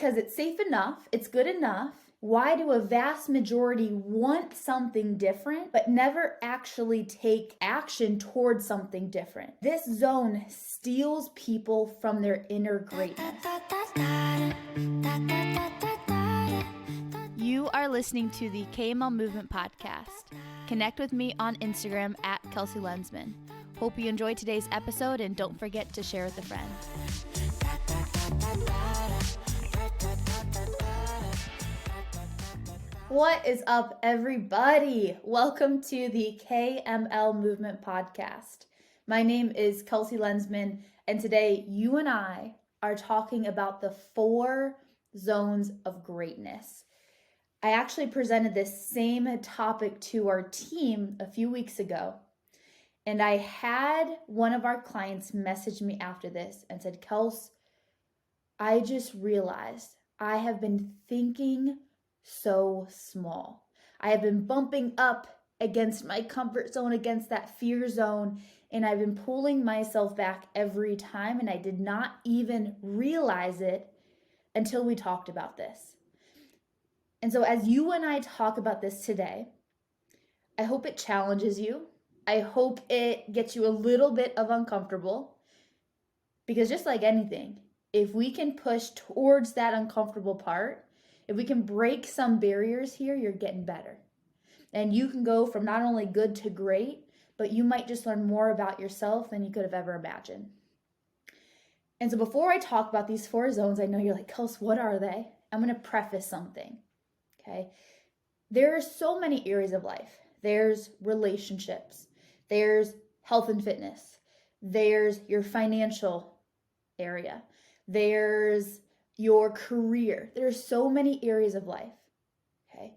Because it's safe enough, it's good enough. Why do a vast majority want something different, but never actually take action towards something different? This zone steals people from their inner greatness. You are listening to the KML Movement Podcast. Connect with me on Instagram at Kelsey Lensman. Hope you enjoyed today's episode and don't forget to share with a friend. What is up, everybody? Welcome to the KML Movement Podcast. My name is Kelsey Lensman, and today you and I are talking about the 4 zones of greatness. I actually presented this same topic to our team a few weeks ago, and I had one of our clients message me after this and said, Kels, I just realized I have been thinking so small. I have been bumping up against my comfort zone, against that fear zone, and I've been pulling myself back every time, and I did not even realize it until we talked about this. And so as you and I talk about this today, I hope it challenges you. I hope it gets you a little bit of uncomfortable, because just like anything, if we can push towards that uncomfortable part, if we can break some barriers here, you're getting better. And you can go from not only good to great, but you might just learn more about yourself than you could have ever imagined. And so before I talk about these 4 zones, I know you're like, Kels, what are they? I'm going to preface something, okay? There are so many areas of life. There's relationships. There's health and fitness. There's your financial area. There's your career. There are so many areas of life, okay?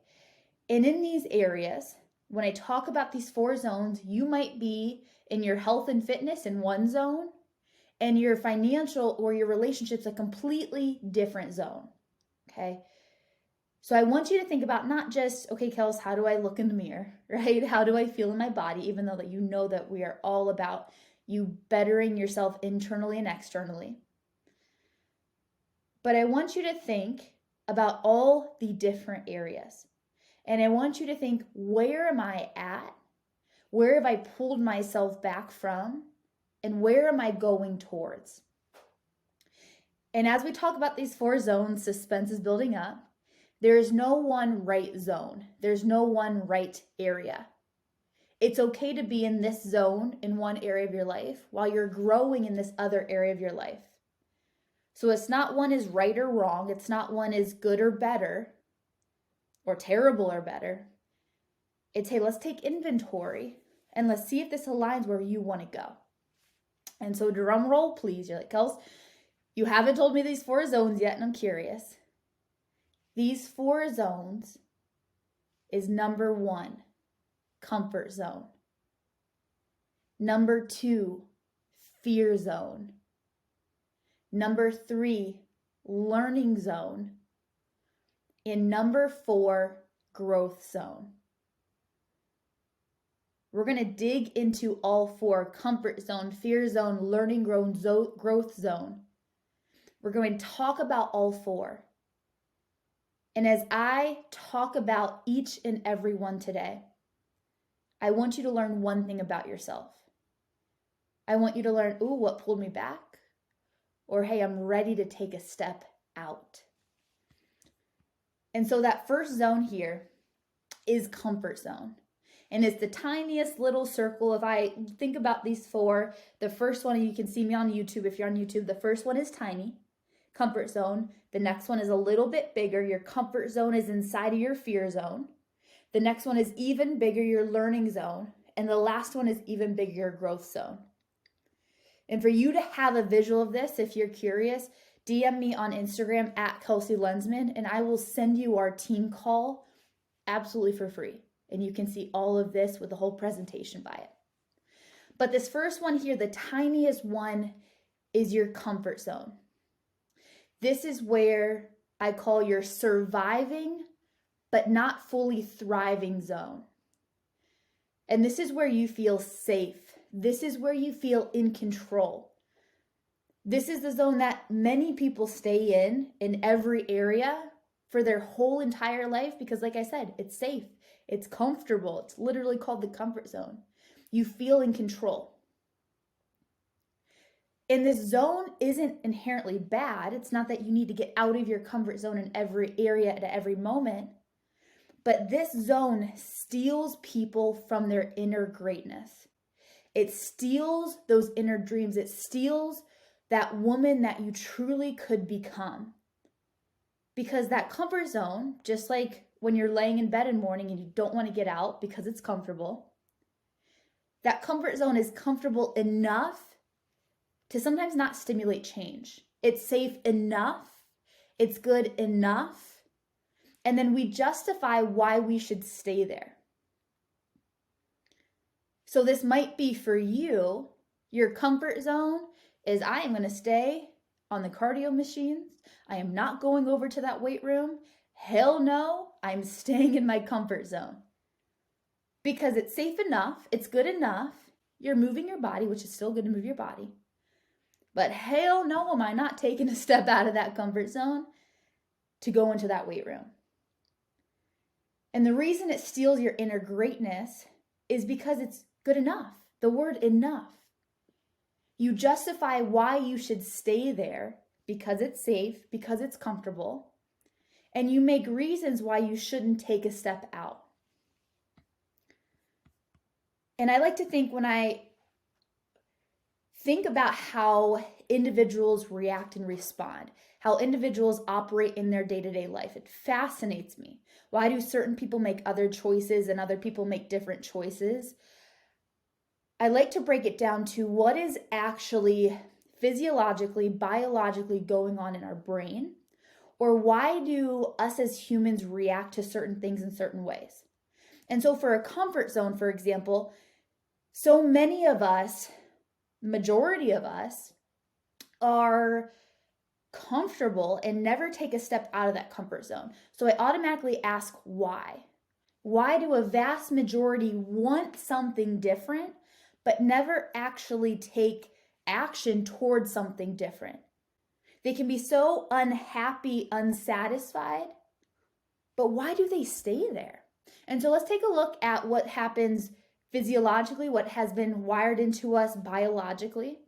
And in these areas, when I talk about these 4 zones, you might be in your health and fitness in one zone, and your financial or your relationships a completely different zone, okay? So I want you to think about not just, okay, Kels, how do I look in the mirror, right? How do I feel in my body, even though that you know that we are all about you bettering yourself internally and externally. But I want you to think about all the different areas. And I want you to think, where am I at? Where have I pulled myself back from? And where am I going towards? And as we talk about these 4 zones, suspense is building up. There is no one right zone. There's no one right area. It's okay to be in this zone in one area of your life while you're growing in this other area of your life. So it's not one is right or wrong. It's not one is good or better or terrible or better. It's, hey, let's take inventory and let's see if this aligns where you want to go. And so drum roll, please. You're like, Kels, you haven't told me these 4 zones yet, and I'm curious. These 4 zones is number 1, comfort zone. Number 2, fear zone. Number 3, learning zone. And number 4, growth zone. We're going to dig into all 4, comfort zone, fear zone, learning growth zone. We're going to talk about all 4. And as I talk about each and every one today, I want you to learn one thing about yourself. I want you to learn, ooh, what pulled me back? Or, hey, I'm ready to take a step out. And so that first zone here is comfort zone. And it's the tiniest little circle. If I think about these 4, the first one, you can see me on YouTube if you're on YouTube, the first one is tiny, comfort zone. The next one is a little bit bigger. Your comfort zone is inside of your fear zone. The next one is even bigger, your learning zone. And the last one is even bigger, your growth zone. And for you to have a visual of this, if you're curious, DM me on Instagram at Kelsey Lensman, and I will send you our team call absolutely for free. And you can see all of this with the whole presentation by it. But this first one here, the tiniest one, is your comfort zone. This is where I call your surviving but not fully thriving zone. And this is where you feel safe. This is where you feel in control. This is the zone that many people stay in every area for their whole entire life because, like I said, it's safe, it's comfortable. It's literally called the comfort zone. You feel in control. And this zone isn't inherently bad. It's not that you need to get out of your comfort zone in every area at every moment. But this zone steals people from their inner greatness. It steals those inner dreams. It steals that woman that you truly could become. Because that comfort zone, just like when you're laying in bed in the morning and you don't want to get out because it's comfortable, that comfort zone is comfortable enough to sometimes not stimulate change. It's safe enough. It's good enough. And then we justify why we should stay there. So this might be for you, your comfort zone is I am going to stay on the cardio machines. I am not going over to that weight room. Hell no, I'm staying in my comfort zone. Because it's safe enough, it's good enough. You're moving your body, which is still good to move your body. But hell no, am I not taking a step out of that comfort zone to go into that weight room. And the reason it steals your inner greatness is because it's good enough. The word enough. You justify why you should stay there because it's safe, because it's comfortable, and you make reasons why you shouldn't take a step out. And I like to think when I think about how individuals react and respond, how individuals operate in their day-to-day life, it fascinates me. Why do certain people make other choices and other people make different choices? I like to break it down to what is actually physiologically, biologically going on in our brain, or why do us as humans react to certain things in certain ways. And so for a comfort zone, for example, so many of us, majority of us, are comfortable and never take a step out of that comfort zone. So I automatically ask why. Why do a vast majority want something different, but never actually take action towards something different? They can be so unhappy, unsatisfied, but why do they stay there? And so let's take a look at what happens physiologically, what has been wired into us biologically.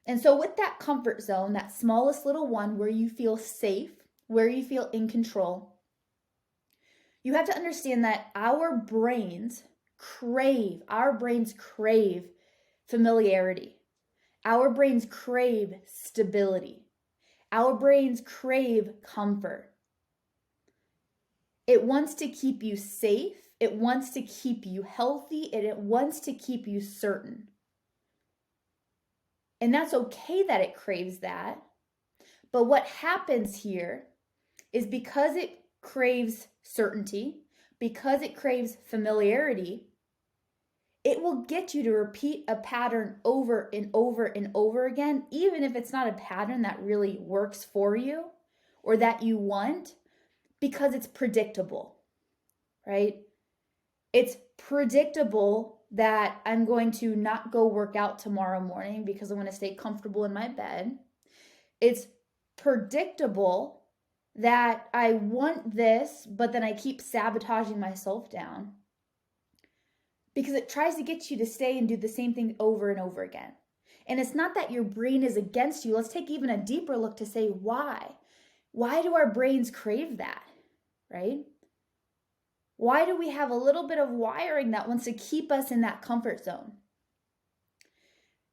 And so with that comfort zone, that smallest little one where you feel safe, where you feel in control, you have to understand that our brains crave familiarity. Our brains crave stability. Our brains crave comfort. It wants to keep you safe. It wants to keep you healthy, and it wants to keep you certain. And that's okay that it craves that. But what happens here is because it craves certainty, because it craves familiarity, it will get you to repeat a pattern over and over and over again, even if it's not a pattern that really works for you or that you want, because it's predictable, right? It's predictable that I'm going to not go work out tomorrow morning because I want to stay comfortable in my bed. It's predictable that I want this, but then I keep sabotaging myself down because it tries to get you to stay and do the same thing over and over again. And it's not that your brain is against you. Let's take even a deeper look to say why. Why do our brains crave that, right? Why do we have a little bit of wiring that wants to keep us in that comfort zone?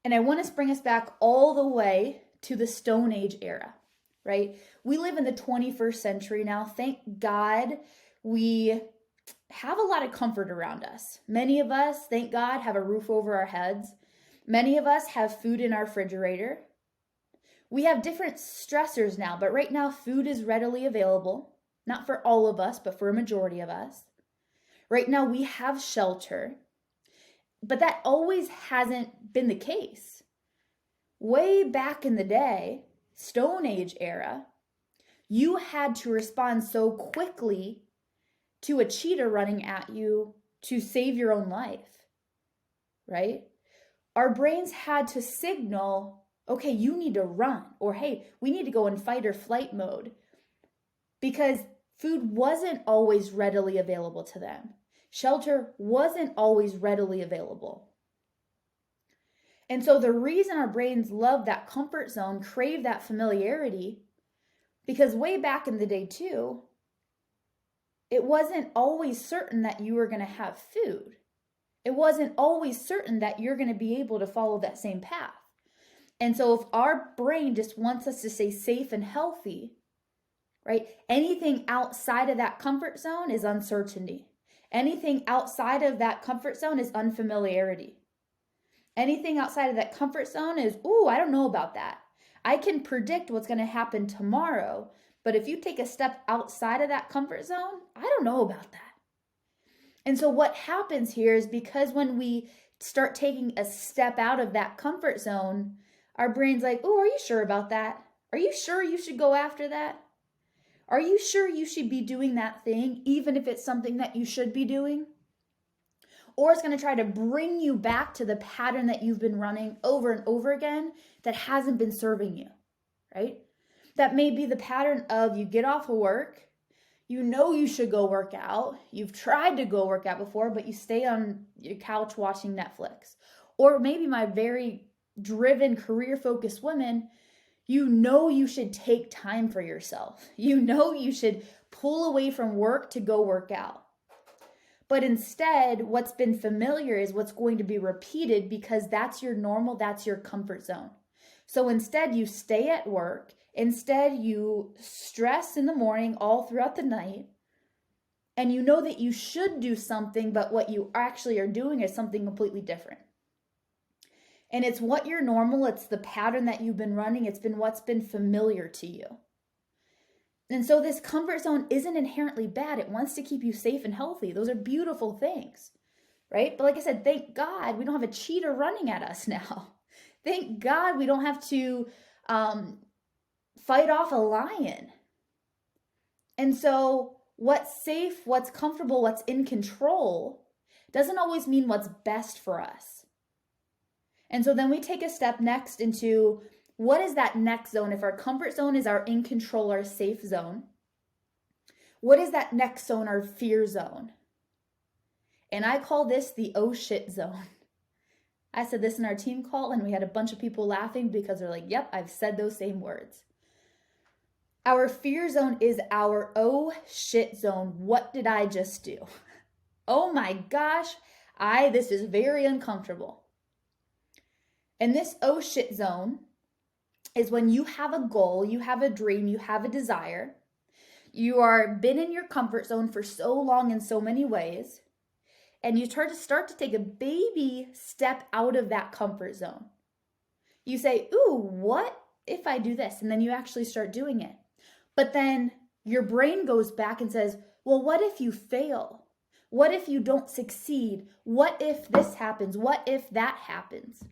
And I want to bring us back all the way to the Stone Age era, right? We live in the 21st century now. Thank God we have a lot of comfort around us. Many of us, thank God, have a roof over our heads. Many of us have food in our refrigerator. We have different stressors now, but right now food is readily available. Not for all of us, but for a majority of us. Right now we have shelter, but that always hasn't been the case. Way back in the day, Stone Age era, you had to respond so quickly to a cheetah running at you to save your own life, right? Our brains had to signal, okay, you need to run, or hey, we need to go in fight or flight mode, because food wasn't always readily available to them. Shelter wasn't always readily available. And so the reason our brains love that comfort zone, crave that familiarity, because way back in the day too, it wasn't always certain that you were going to have food. It wasn't always certain that you're going to be able to follow that same path. And so if our brain just wants us to stay safe and healthy, right? Anything outside of that comfort zone is uncertainty. Anything outside of that comfort zone is unfamiliarity. Anything outside of that comfort zone is, ooh, I don't know about that. I can predict what's going to happen tomorrow, but if you take a step outside of that comfort zone, I don't know about that. And so what happens here is, because when we start taking a step out of that comfort zone, our brain's like, oh, are you sure about that? Are you sure you should go after that? Are you sure you should be doing that thing, even if it's something that you should be doing? Or it's going to try to bring you back to the pattern that you've been running over and over again that hasn't been serving you, right? That may be the pattern of, you get off of work, you know you should go work out, you've tried to go work out before, but you stay on your couch watching Netflix. Or maybe my very driven, career-focused women, you know you should take time for yourself. You know you should pull away from work to go work out. But instead, what's been familiar is what's going to be repeated, because that's your normal, that's your comfort zone. So instead, you stay at work. Instead, you stress in the morning all throughout the night. And you know that you should do something, but what you actually are doing is something completely different. And it's what your normal, it's the pattern that you've been running, it's been what's been familiar to you. And so this comfort zone isn't inherently bad. It wants to keep you safe and healthy. Those are beautiful things, right? But like I said, thank God we don't have a cheetah running at us now. Thank God we don't have to fight off a lion. And so what's safe, what's comfortable, what's in control doesn't always mean what's best for us. And so then we take a step next into, what is that next zone? If our comfort zone is our in control, our safe zone, what is that next zone, our fear zone? And I call this the oh shit zone. I said this in our team call, and we had a bunch of people laughing because they're like, yep, I've said those same words. Our fear zone is our oh shit zone. What did I just do? Oh my gosh, this is very uncomfortable. And this oh shit zone is when you have a goal, you have a dream, you have a desire. You are been in your comfort zone for so long in so many ways, and you start to take a baby step out of that comfort zone. You say, ooh, what if I do this? And then you actually start doing it. But then your brain goes back and says, well, what if you fail? What if you don't succeed? What if this happens? What if that happens?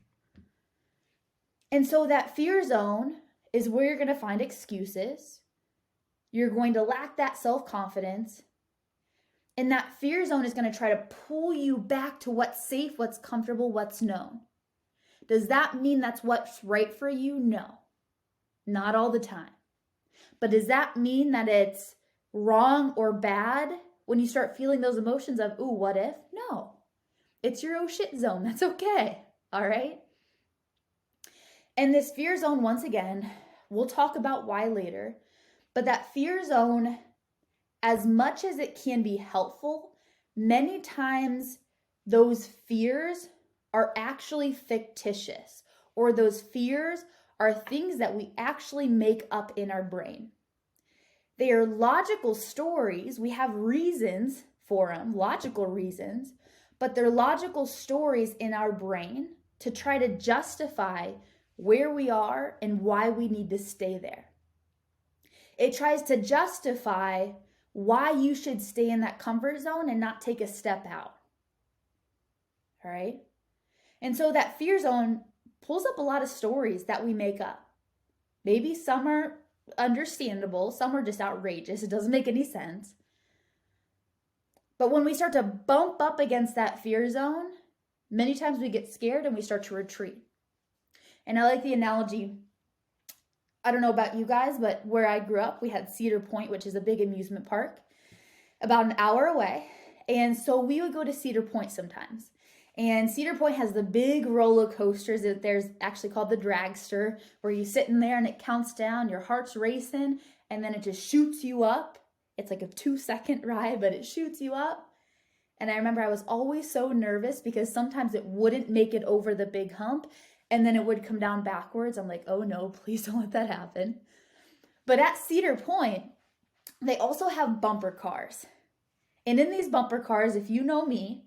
And so that fear zone is where you're going to find excuses. You're going to lack that self-confidence. And that fear zone is going to try to pull you back to what's safe, what's comfortable, what's known. Does that mean that's what's right for you? No, not all the time. But does that mean that it's wrong or bad when you start feeling those emotions of, ooh, what if? No, it's your oh shit zone. That's okay. All right. And this fear zone, once again, we'll talk about why later, but that fear zone, as much as it can be helpful, many times those fears are actually fictitious, or those fears are things that we actually make up in our brain. They are logical stories. We have reasons for them, logical reasons, but they're logical stories in our brain to try to justify where we are and why we need to stay there. It tries to justify why you should stay in that comfort zone and not take a step out. All right? And so that fear zone pulls up a lot of stories that we make up. Maybe some are understandable, some are just outrageous. It doesn't make any sense. But when we start to bump up against that fear zone, many times we get scared and we start to retreat. And I like the analogy, I don't know about you guys, but where I grew up, we had Cedar Point, which is a big amusement park, about an hour away. And so we would go to Cedar Point sometimes. And Cedar Point has the big roller coasters that there's actually called the dragster, where you sit in there and it counts down, your heart's racing, and then it just shoots you up. It's like a 2-second ride, but it shoots you up. And I remember I was always so nervous because sometimes it wouldn't make it over the big hump and then it would come down backwards. I'm like, oh no, please don't let that happen. But at Cedar Point, they also have bumper cars. And in these bumper cars, if you know me,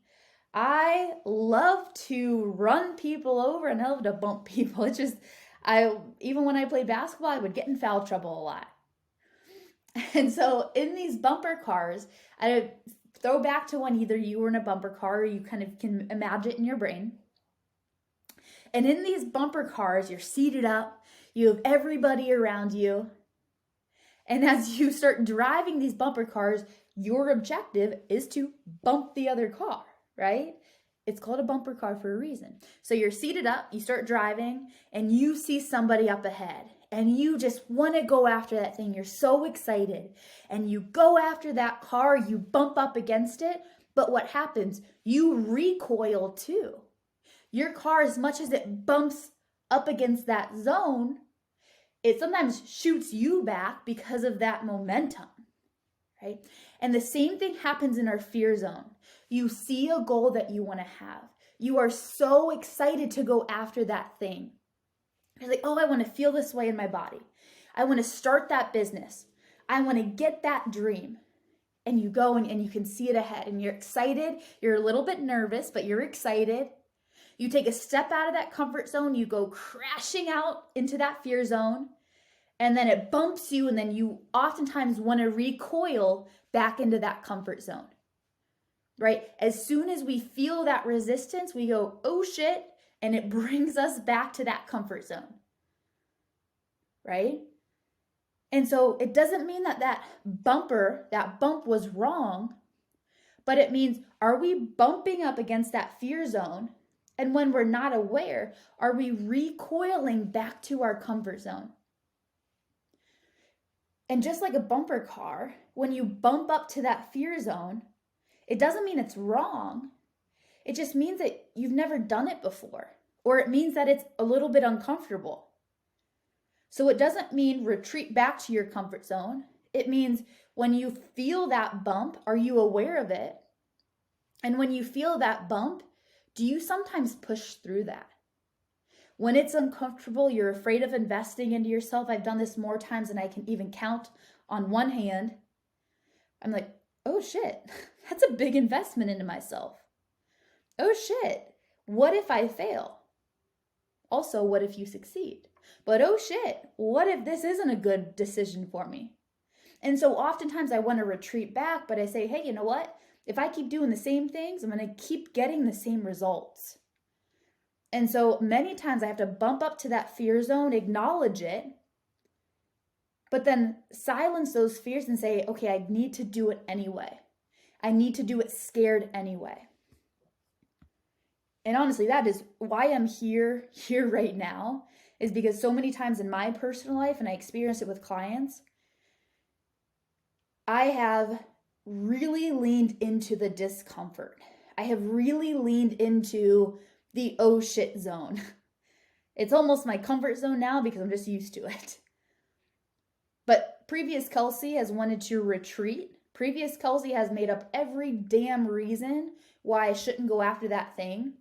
I love to run people over and I love to bump people. It's just, even when I played basketball, I would get in foul trouble a lot. And so in these bumper cars, I throw back to when either you were in a bumper car or you kind of can imagine it in your brain. And in these bumper cars, you're seated up, you have everybody around you. And as you start driving these bumper cars, your objective is to bump the other car, right? It's called a bumper car for a reason. So you're seated up, you start driving, and you see somebody up ahead. And you just want to go after that thing. You're so excited. And you go after that car, you bump up against it. But what happens? You recoil too. Your car, as much as it bumps up against that zone, it sometimes shoots you back because of that momentum, right? And the same thing happens in our fear zone. You see a goal that you want to have. You are so excited to go after that thing. You're like, oh, I want to feel this way in my body. I want to start that business. I want to get that dream. And you go and you can see it ahead and you're excited. You're a little bit nervous, but you're excited. You take a step out of that comfort zone. You go crashing out into that fear zone. And then it bumps you. And then you oftentimes want to recoil back into that comfort zone, right? As soon as we feel that resistance, we go, oh shit. And it brings us back to that comfort zone, right? And so it doesn't mean that that bump was wrong, but it means, are we bumping up against that fear zone? And when we're not aware, are we recoiling back to our comfort zone? And just like a bumper car, when you bump up to that fear zone, it doesn't mean it's wrong. It just means that you've never done it before, or it means that it's a little bit uncomfortable. So it doesn't mean retreat back to your comfort zone. It means when you feel that bump, are you aware of it? And when you feel that bump, do you sometimes push through that? When it's uncomfortable, you're afraid of investing into yourself. I've done this more times than I can even count on one hand. I'm like, oh shit, that's a big investment into myself. Oh shit, what if I fail? Also, what if you succeed? But oh shit, what if this isn't a good decision for me? And so oftentimes I want to retreat back, but I say, hey, you know what? If I keep doing the same things, I'm going to keep getting the same results. And so many times I have to bump up to that fear zone, acknowledge it, but then silence those fears and say, okay, I need to do it anyway. I need to do it scared anyway. And honestly, that is why I'm here right now, is because so many times in my personal life, and I experience it with clients, I have really leaned into the discomfort. I have really leaned into the oh shit zone. It's almost my comfort zone now because I'm just used to it. But previous Kelsey has wanted to retreat. Previous Kelsey has made up every damn reason why I shouldn't go after that thing.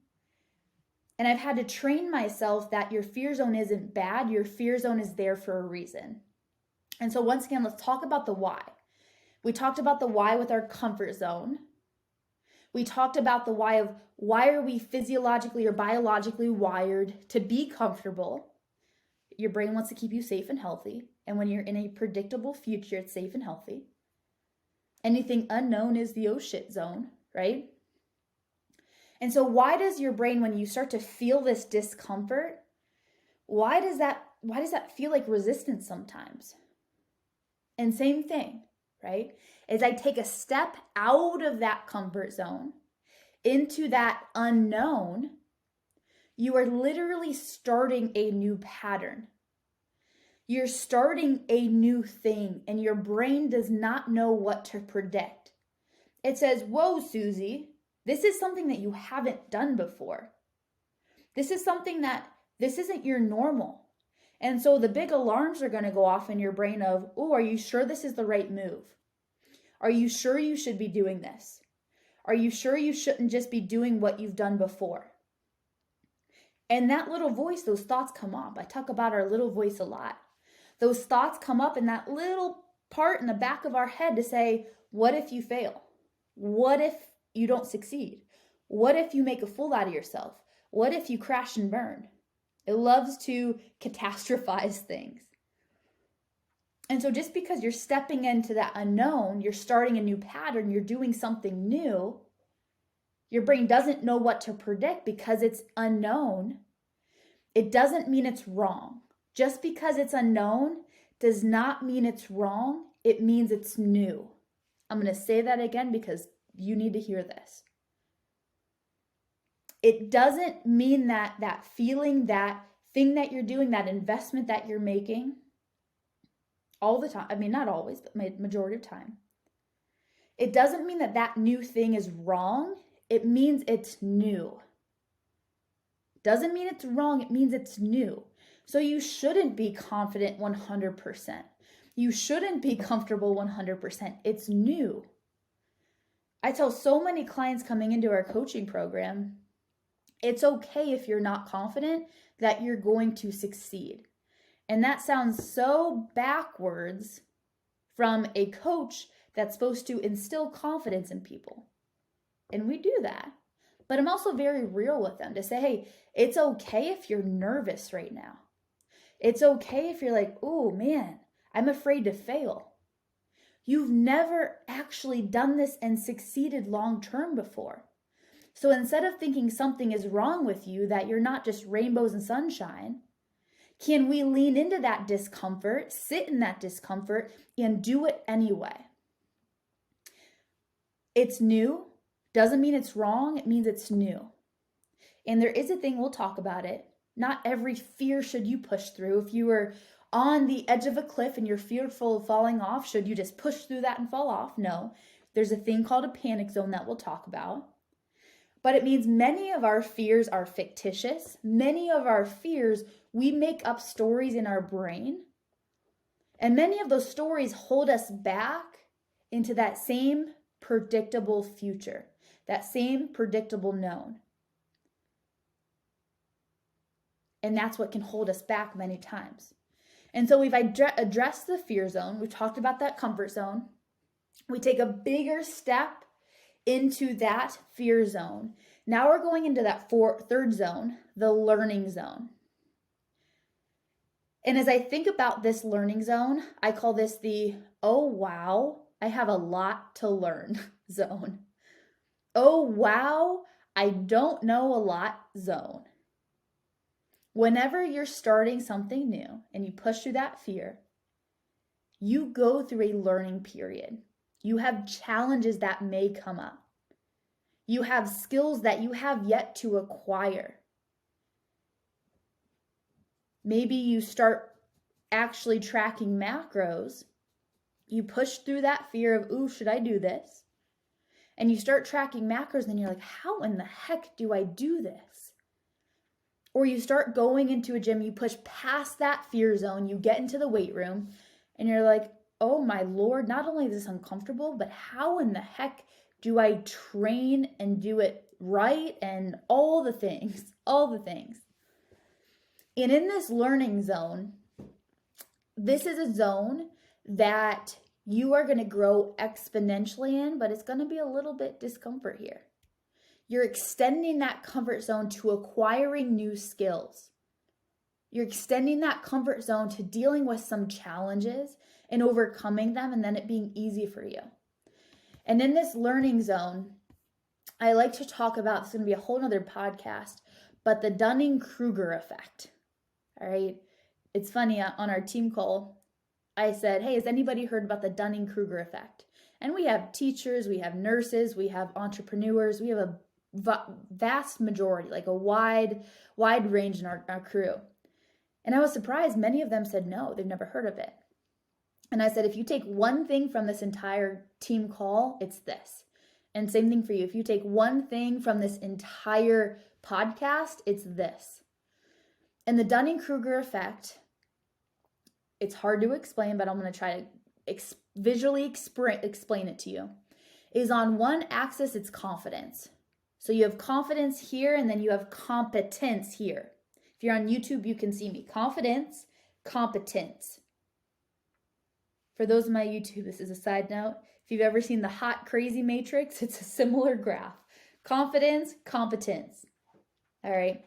And I've had to train myself that your fear zone isn't bad. Your fear zone is there for a reason. And so once again, let's talk about the why. We talked about the why with our comfort zone. We talked about the why of why are we physiologically or biologically wired to be comfortable. Your brain wants to keep you safe and healthy. And when you're in a predictable future, it's safe and healthy. Anything unknown is the oh shit zone, right? And so why does your brain, when you start to feel this discomfort, why does that feel like resistance sometimes? And same thing, right? As I take a step out of that comfort zone into that unknown, You are literally starting a new pattern. You're starting a new thing, and your brain does not know what to predict. It says, whoa, Susie, this is something that you haven't done before. This isn't your normal. And so the big alarms are going to go off in your brain of, oh, are you sure this is the right move? Are you sure you should be doing this? Are you sure you shouldn't just be doing what you've done before? And that little voice, those thoughts come up. I talk about our little voice a lot. Those thoughts come up in that little part in the back of our head to say, what if you fail? What if you don't succeed? What if you make a fool out of yourself? What if you crash and burn? It loves to catastrophize things. And so just because you're stepping into that unknown, you're starting a new pattern, you're doing something new, your brain doesn't know what to predict because it's unknown. It doesn't mean it's wrong. Just because it's unknown does not mean it's wrong. It means it's new. I'm going to say that again because you need to hear this. It doesn't mean that feeling, that thing that you're doing, that investment that you're making all the time. I mean, not always, but majority of time. It doesn't mean that new thing is wrong. It means it's new. Doesn't mean it's wrong. It means it's new. So you shouldn't be confident 100%. You shouldn't be comfortable 100%. It's new. I tell so many clients coming into our coaching program, it's okay if you're not confident that you're going to succeed. And that sounds so backwards from a coach that's supposed to instill confidence in people. And we do that. But I'm also very real with them to say, hey, it's okay if you're nervous right now. It's okay if you're like, oh man, I'm afraid to fail. You've never actually done this and succeeded long term before. So instead of thinking something is wrong with you, that you're not just rainbows and sunshine, can we lean into that discomfort, sit in that discomfort, and do it anyway? It's new. Doesn't mean it's wrong. It means it's new. And there is a thing, we'll talk about it. Not every fear should you push through. If you were on the edge of a cliff and you're fearful of falling off, should you just push through that and fall off? No. There's a thing called a panic zone that we'll talk about. But it means many of our fears are fictitious. Many of our fears, we make up stories in our brain. And many of those stories hold us back into that same predictable future, that same predictable known. And that's what can hold us back many times. And so we've addressed the fear zone. We've talked about that comfort zone. We take a bigger step into that fear zone. Now we're going into that third zone, the learning zone. And as I think about this learning zone, I call this the, oh wow, I have a lot to learn zone. Oh wow, I don't know a lot zone. Whenever you're starting something new and you push through that fear, you go through a learning period. You have challenges that may come up. You have skills that you have yet to acquire. Maybe you start actually tracking macros. You push through that fear of, ooh, should I do this? And you start tracking macros and you're like, how in the heck do I do this? Or you start going into a gym, you push past that fear zone, you get into the weight room, and you're like, oh my Lord, not only is this uncomfortable, but how in the heck do I train and do it right? And all the things. And in this learning zone, this is a zone that you are going to grow exponentially in, but it's going to be a little bit discomfort here. You're extending that comfort zone to acquiring new skills. You're extending that comfort zone to dealing with some challenges and overcoming them, and then it being easy for you. And in this learning zone, I like to talk about, it's going to be a whole nother podcast, but the Dunning-Kruger effect. All right. It's funny, on our team call, I said, hey, has anybody heard about the Dunning-Kruger effect? And we have teachers, we have nurses, we have entrepreneurs, we have a vast majority, like a wide range in our crew. And I was surprised. Many of them said no, they've never heard of it. And I said, if you take one thing from this entire team call, it's this. And same thing for you. If you take one thing from this entire podcast, it's this. And the Dunning-Kruger effect, it's hard to explain, but I'm going to try to visually explain it to you, is on one axis, it's confidence. So you have confidence here, and then you have competence here. If you're on YouTube, you can see me. Confidence, competence. For those of my YouTube, this is a side note. If you've ever seen the hot, crazy matrix, it's a similar graph. Confidence, competence. All right.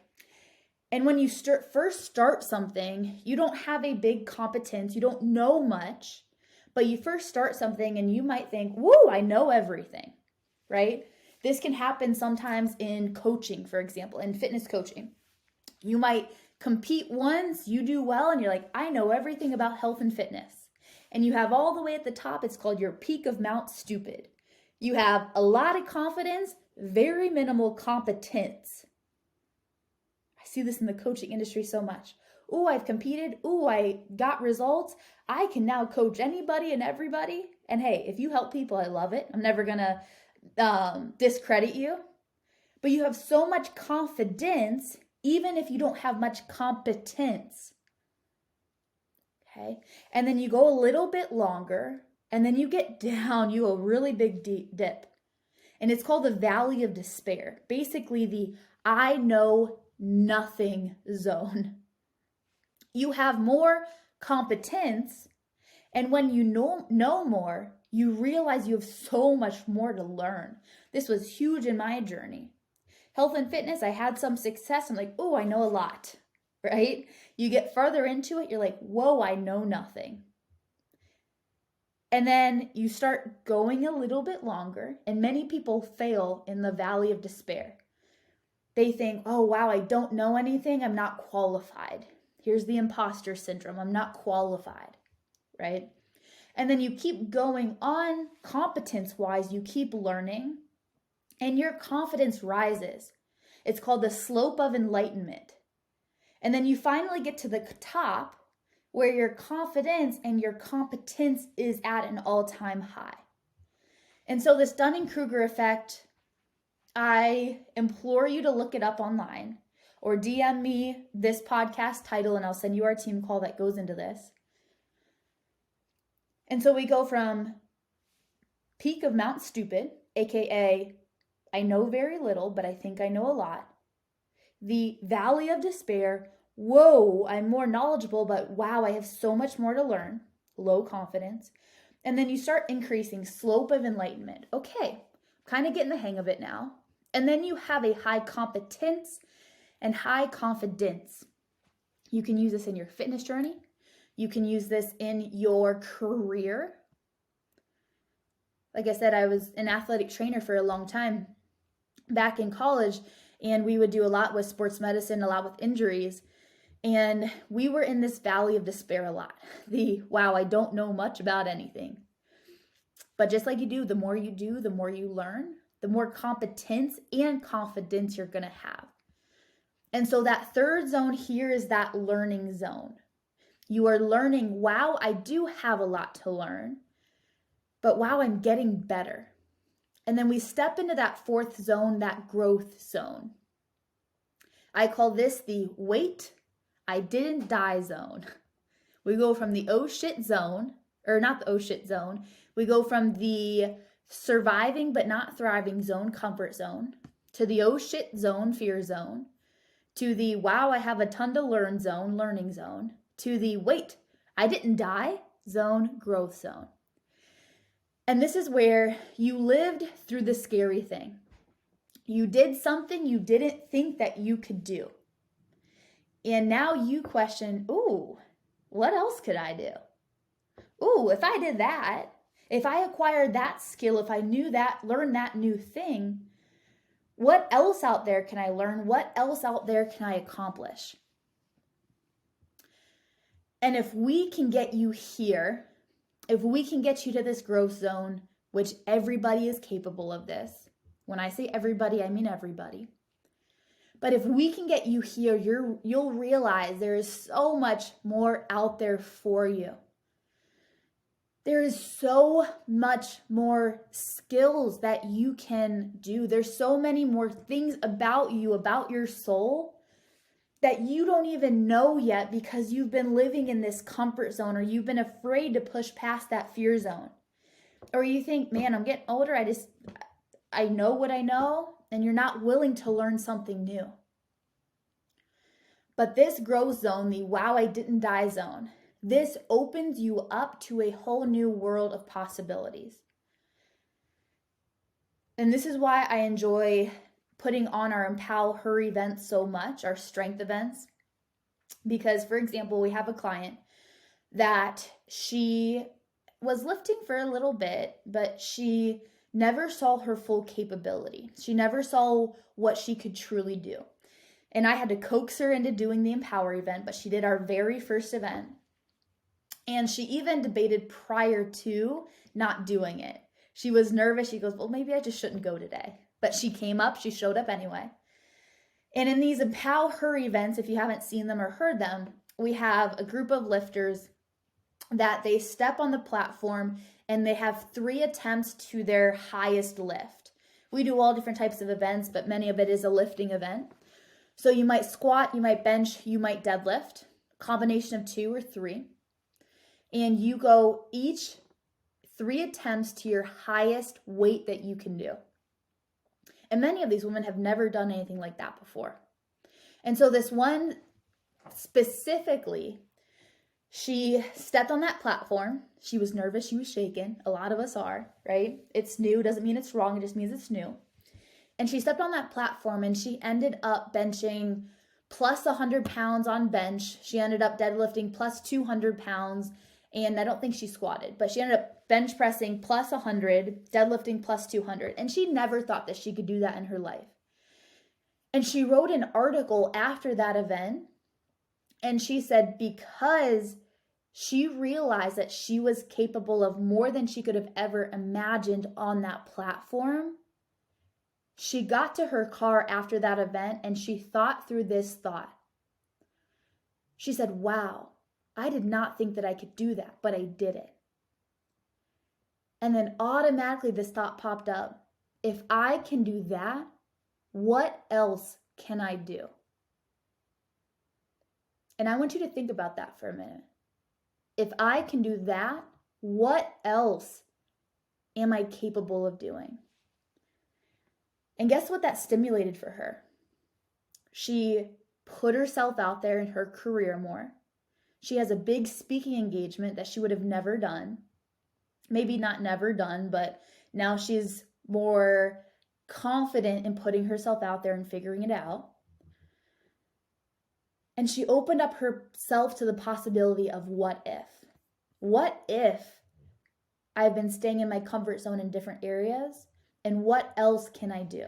And when you first start something, you don't have a big competence. You don't know much, but you first start something and you might think, woo, I know everything, right? This can happen sometimes in coaching, for example, in fitness coaching. You might compete once, you do well, and you're like, I know everything about health and fitness. And you have all the way at the top, it's called your peak of Mount Stupid. You have a lot of confidence, very minimal competence. I see this in the coaching industry so much. Ooh, I've competed. Ooh, I got results. I can now coach anybody and everybody. And hey, if you help people, I love it. I'm never going to discredit you. But you have so much confidence, even if you don't have much competence. Okay. And then you go a little bit longer, and then you get down, you go really big deep dip. And it's called the Valley of Despair. Basically the I know nothing zone. You have more competence, and when you know more, you realize you have so much more to learn. This was huge in my journey. Health and fitness, I had some success. I'm like, oh, I know a lot. Right? You get further into it, you're like, whoa, I know nothing. And then you start going a little bit longer, and many people fail in the Valley of Despair. They think, oh, wow, I don't know anything. I'm not qualified. Here's the imposter syndrome. I'm not qualified, right? And then you keep going on competence-wise. You keep learning, and your confidence rises. It's called the slope of enlightenment. And then you finally get to the top where your confidence and your competence is at an all-time high. And so this Dunning-Kruger effect, I implore you to look it up online or DM me this podcast title and I'll send you our team call that goes into this. And so we go from peak of Mount Stupid, aka I know very little, but I think I know a lot. The Valley of Despair, whoa, I'm more knowledgeable, but wow, I have so much more to learn, low confidence. And then you start increasing slope of enlightenment. Okay, kind of getting the hang of it now. And then you have a high competence and high confidence. You can use this in your fitness journey. You can use this in your career. Like I said, I was an athletic trainer for a long time back in college, and we would do a lot with sports medicine, a lot with injuries. And we were in this valley of despair a lot. Wow, I don't know much about anything. But just like you do, the more you learn, the more competence and confidence you're going to have. And so that third zone here is that learning zone. You are learning, wow, I do have a lot to learn, but wow, I'm getting better. And then we step into that fourth zone, that growth zone. I call this the wait, I didn't die zone. We go from the oh shit zone, or not the oh shit zone. We go from the surviving but not thriving zone, comfort zone, to the oh shit zone, fear zone, to the wow, I have a ton to learn zone, learning zone, to the wait, I didn't die zone, growth zone. And this is where you lived through the scary thing. You did something you didn't think that you could do. And now you question, ooh, what else could I do? Ooh, if I did that, if I acquired that skill, if I knew that, learned that new thing, what else out there can I learn? What else out there can I accomplish? And if we can get you here, if we can get you to this growth zone, which everybody is capable of this, When I say everybody, I mean everybody. But if we can get you here, you'll realize there is so much more out there for you. There is so much more skills that you can do. There's so many more things about you, about your soul, that you don't even know yet because you've been living in this comfort zone, or you've been afraid to push past that fear zone. Or you think, man, I'm getting older. I know what I know, and you're not willing to learn something new. But this growth zone, the wow, I didn't die zone, this opens you up to a whole new world of possibilities. And this is why I enjoy putting on our Empower Her events so much, our strength events. Because, for example, we have a client that she was lifting for a little bit, but she never saw her full capability. She never saw what she could truly do. And I had to coax her into doing the Empower event, but she did our very first event. And she even debated prior to not doing it. She was nervous. She goes, well, maybe I just shouldn't go today. But she came up, she showed up anyway. And in these Empower Her events, if you haven't seen them or heard them, we have a group of lifters that they step on the platform and they have 3 attempts to their highest lift. We do all different types of events, but many of it is a lifting event. So you might squat, you might bench, you might deadlift, combination of 2 or 3. And you go each 3 attempts to your highest weight that you can do. And many of these women have never done anything like that before. And so this one specifically, she stepped on that platform. She was nervous, she was shaken. A lot of us are, right? It's new, doesn't mean it's wrong, it just means it's new. And she stepped on that platform and she ended up benching plus 100 pounds on bench. She ended up deadlifting plus 200 pounds. And I don't think she squatted, but she ended up bench pressing plus 100, deadlifting plus 200. And she never thought that she could do that in her life. And she wrote an article after that event. And she said because she realized that she was capable of more than she could have ever imagined on that platform, she got to her car after that event and she thought through this thought. She said, wow, I did not think that I could do that, but I did it. And then automatically this thought popped up. If I can do that, what else can I do? And I want you to think about that for a minute. If I can do that, what else am I capable of doing? And guess what that stimulated for her? She put herself out there in her career more. She has a big speaking engagement that she would have never done. Maybe not never done, but now she's more confident in putting herself out there and figuring it out. And she opened up herself to the possibility of what if? What if I've been staying in my comfort zone in different areas? And what else can I do?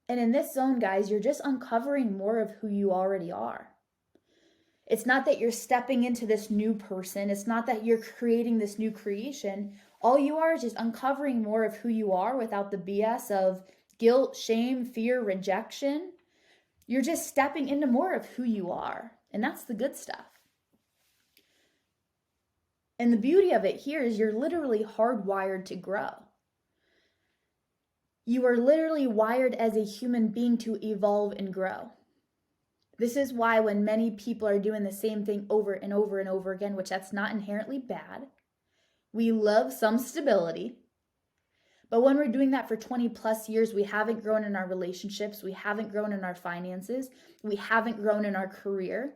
And in this zone, guys, you're just uncovering more of who you already are. It's not that you're stepping into this new person. It's not that you're creating this new creation. All you are is just uncovering more of who you are without the BS of guilt, shame, fear, rejection. You're just stepping into more of who you are. And that's the good stuff. And the beauty of it here is you're literally hardwired to grow. You are literally wired as a human being to evolve and grow. This is why when many people are doing the same thing over and over and over again, which that's not inherently bad, we love some stability. But when we're doing that for 20 plus years, we haven't grown in our relationships. We haven't grown in our finances. We haven't grown in our career.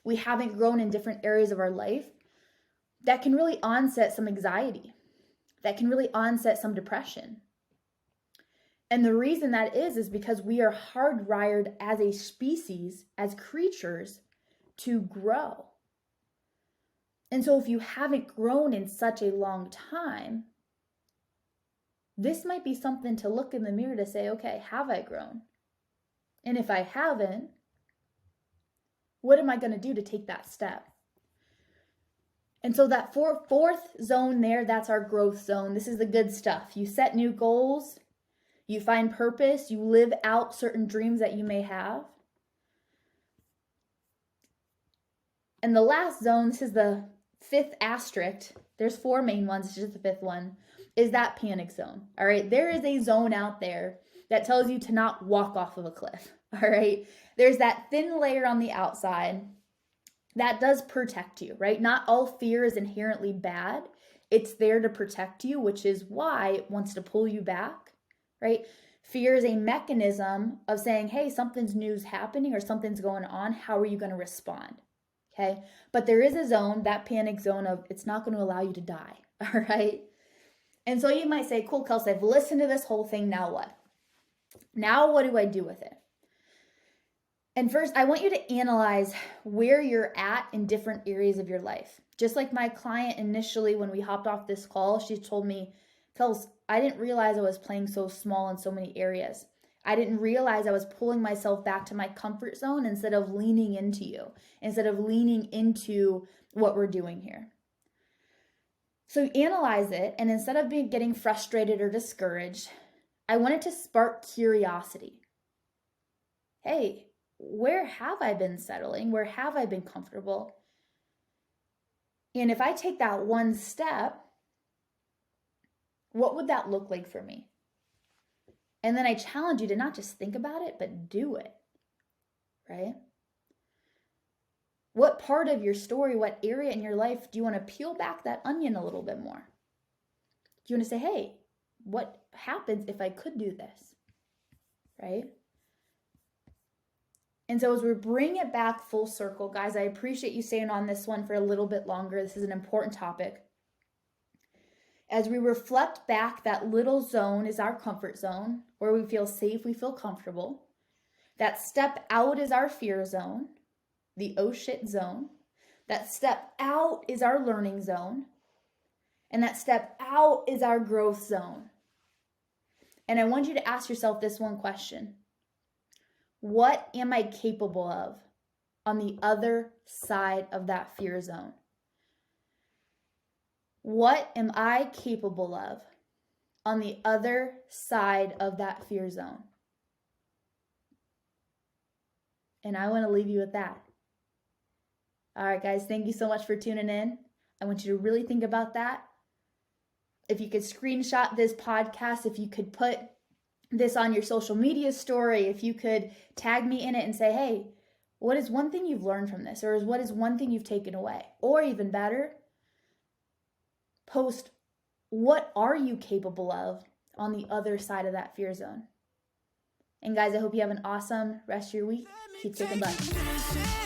We haven't grown in different areas of our life. That can really onset some anxiety. That can really onset some depression. And the reason that is because we are hardwired as a species, as creatures, to grow. And so if you haven't grown in such a long time, this might be something to look in the mirror to say, okay, have I grown? And if I haven't, what am I going to do to take that step? And so that fourth zone there, that's our growth zone. This is the good stuff. You set new goals, you find purpose, you live out certain dreams that you may have. And the last zone, this is the fifth asterisk. There's 4 main ones, it's just the fifth one, is that panic zone. All right, there is a zone out there that tells you to not walk off of a cliff. All right, there's that thin layer on the outside that does protect you, right? Not all fear is inherently bad. It's there to protect you, which is why it wants to pull you back, right? Fear is a mechanism of saying, hey, something's new's happening or something's going on. How are you going to respond? Okay. But there is a zone, that panic zone of it's not going to allow you to die. All right. And so you might say, cool, Kelsey, I've listened to this whole thing. Now what? Now what do I do with it? And first, I want you to analyze where you're at in different areas of your life. Just like my client initially, when we hopped off this call, she told me, Kels, I didn't realize I was playing so small in so many areas. I didn't realize I was pulling myself back to my comfort zone instead of leaning into you, instead of leaning into what we're doing here. So analyze it, and instead of getting frustrated or discouraged, I wanted to spark curiosity. Hey, where have I been settling? Where have I been comfortable? And if I take that one step, what would that look like for me? And then I challenge you to not just think about it, but do it, right? What part of your story, what area in your life do you want to peel back that onion a little bit more? Do you want to say, hey, what happens if I could do this, right? And so as we bring it back full circle, guys, I appreciate you staying on this one for a little bit longer. This is an important topic. As we reflect back, that little zone is our comfort zone, where we feel safe, we feel comfortable. That step out is our fear zone, the oh shit zone. That step out is our learning zone. And that step out is our growth zone. And I want you to ask yourself this one question. What am I capable of on the other side of that fear zone? What am I capable of on the other side of that fear zone? And I want to leave you with that. All right, guys, thank you so much for tuning in. I want you to really think about that. If you could screenshot this podcast, if you could put this on your social media story, if you could tag me in it and say, hey, what is one thing you've learned from this? Or what is one thing you've taken away? Or even better, post, what are you capable of on the other side of that fear zone? And guys, I hope you have an awesome rest of your week. Keep kicking butt.